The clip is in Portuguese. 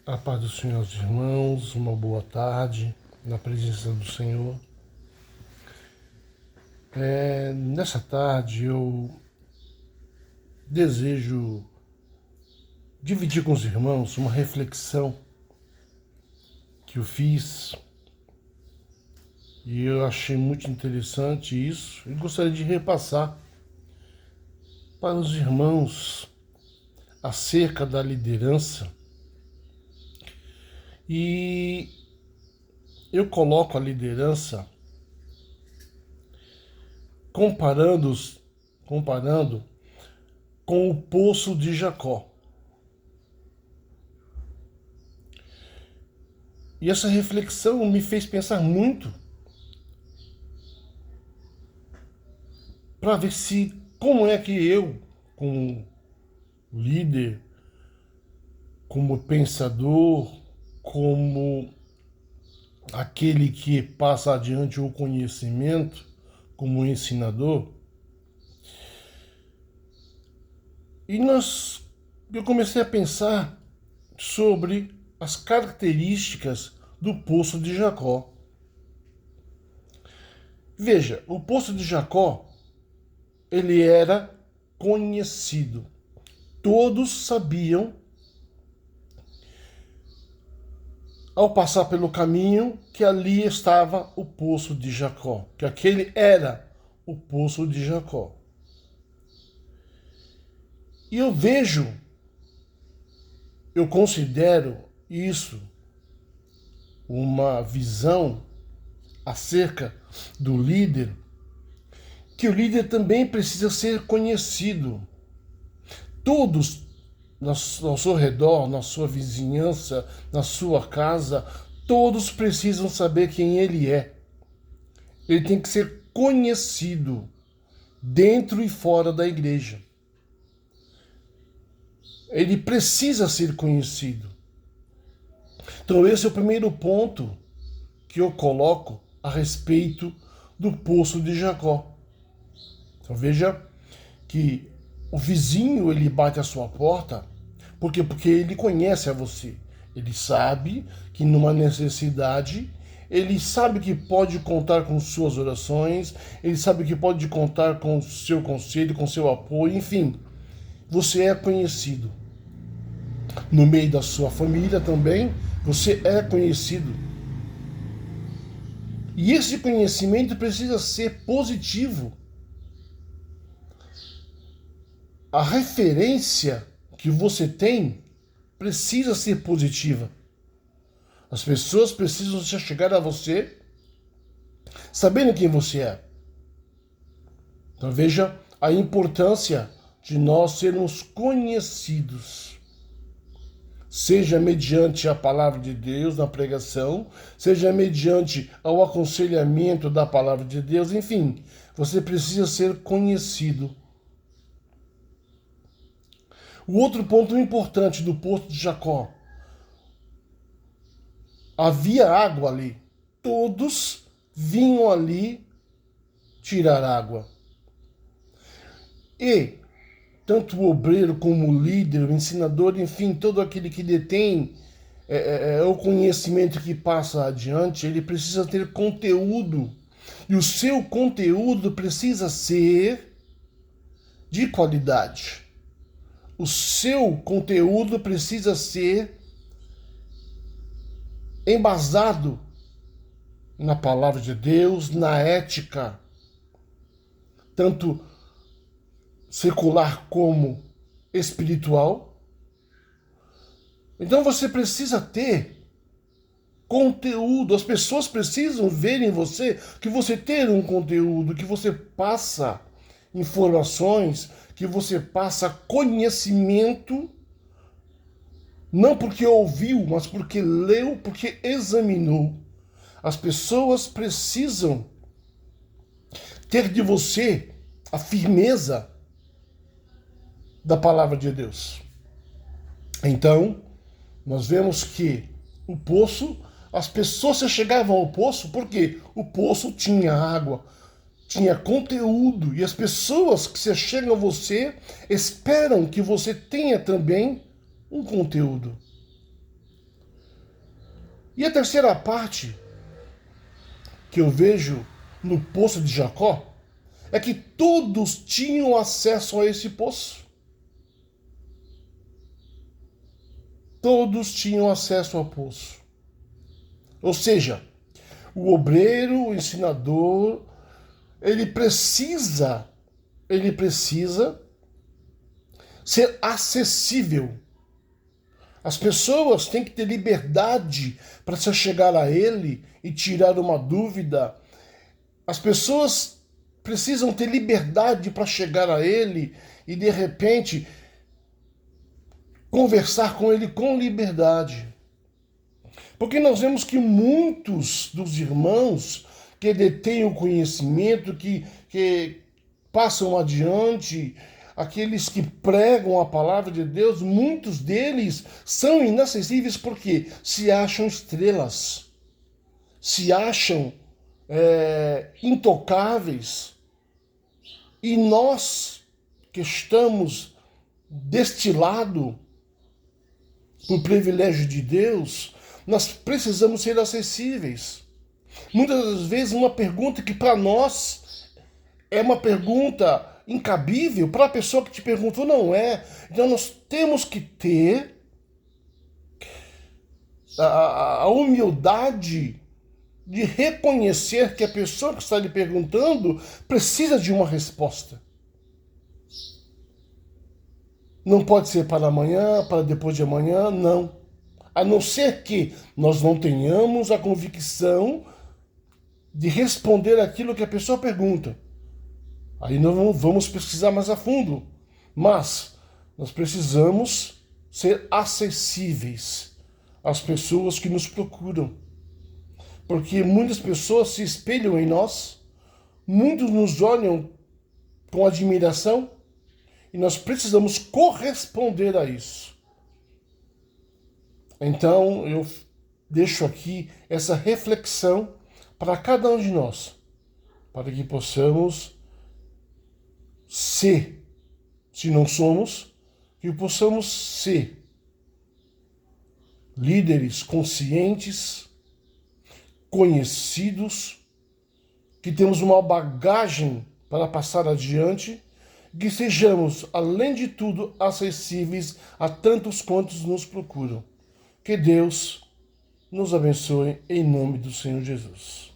A paz do Senhor aos irmãos, uma boa tarde na presença do Senhor. Nessa tarde eu desejo dividir com os irmãos uma reflexão que eu fiz e eu achei muito interessante isso e gostaria de repassar para os irmãos acerca da liderança. E eu coloco a liderança comparando com o poço de Jacó. E essa reflexão me fez pensar muito para ver se como é que eu, como líder, como pensador, como aquele que passa adiante o conhecimento, como ensinador, eu comecei a pensar sobre as características do poço de Jacó. Veja, o poço de Jacó, ele era conhecido. Todos sabiam, ao passar pelo caminho, que ali estava o poço de Jacó, que aquele era o poço de Jacó. E eu considero isso uma visão acerca do líder, que o líder também precisa ser conhecido. Todos ao seu redor, na sua vizinhança, na sua casa, todos precisam saber quem ele é. Ele tem que ser conhecido dentro e fora da igreja. Ele precisa ser conhecido. Então esse é o primeiro ponto que eu coloco a respeito do poço de Jacó. Então veja que o vizinho, ele bate a sua porta, porque ele conhece a você. Ele sabe que numa necessidade, ele sabe que pode contar com suas orações, ele sabe que pode contar com o seu conselho, com seu apoio, enfim. Você é conhecido. No meio da sua família também, você é conhecido. E esse conhecimento precisa ser positivo. A referência que você tem precisa ser positiva. As pessoas precisam se chegar a você sabendo quem você é. Então veja a importância de nós sermos conhecidos. Seja mediante a palavra de Deus na pregação, seja mediante ao aconselhamento da palavra de Deus, enfim, você precisa ser conhecido. O outro ponto importante do poço de Jacó: havia água ali. Todos vinham ali tirar água. E tanto o obreiro como o líder, o ensinador, enfim, todo aquele que detém o conhecimento que passa adiante, ele precisa ter conteúdo. E o seu conteúdo precisa ser de qualidade. O seu conteúdo precisa ser embasado na palavra de Deus, na ética, tanto secular como espiritual. Então você precisa ter conteúdo. As pessoas precisam ver em você que você tem um conteúdo, que você passa informações, que você passa conhecimento, não porque ouviu, mas porque leu, porque examinou. As pessoas precisam ter de você a firmeza da palavra de Deus. Então, nós vemos que o poço, as pessoas se chegavam ao poço porque o poço tinha água, tinha conteúdo, e as pessoas que se chegam a você esperam que você tenha também um conteúdo. E a terceira parte que eu vejo no poço de Jacó é que todos tinham acesso a esse poço. Todos tinham acesso ao poço. Ou seja, o obreiro, o ensinador, ele precisa ser acessível. As pessoas têm que ter liberdade para se chegar a ele e tirar uma dúvida. As pessoas precisam ter liberdade para chegar a ele e, de repente, conversar com ele com liberdade. Porque nós vemos que muitos dos irmãos que detêm o conhecimento, que passam adiante, aqueles que pregam a palavra de Deus, muitos deles são inacessíveis porque se acham estrelas, se acham intocáveis. E nós que estamos deste lado, por privilégio de Deus, nós precisamos ser acessíveis. Muitas das vezes uma pergunta que para nós é uma pergunta incabível, para a pessoa que te perguntou não é. Então nós temos que ter a humildade de reconhecer que a pessoa que está lhe perguntando precisa de uma resposta. Não pode ser para amanhã, para depois de amanhã, não. A não ser que nós não tenhamos a convicção de responder aquilo que a pessoa pergunta. Aí nós vamos pesquisar mais a fundo. Mas nós precisamos ser acessíveis às pessoas que nos procuram. Porque muitas pessoas se espelham em nós, muitos nos olham com admiração e nós precisamos corresponder a isso. Então eu deixo aqui essa reflexão para cada um de nós, para que possamos ser, se não somos, que possamos ser líderes conscientes, conhecidos, que temos uma bagagem para passar adiante, que sejamos, além de tudo, acessíveis a tantos quantos nos procuram. Que Deus nos abençoe em nome do Senhor Jesus.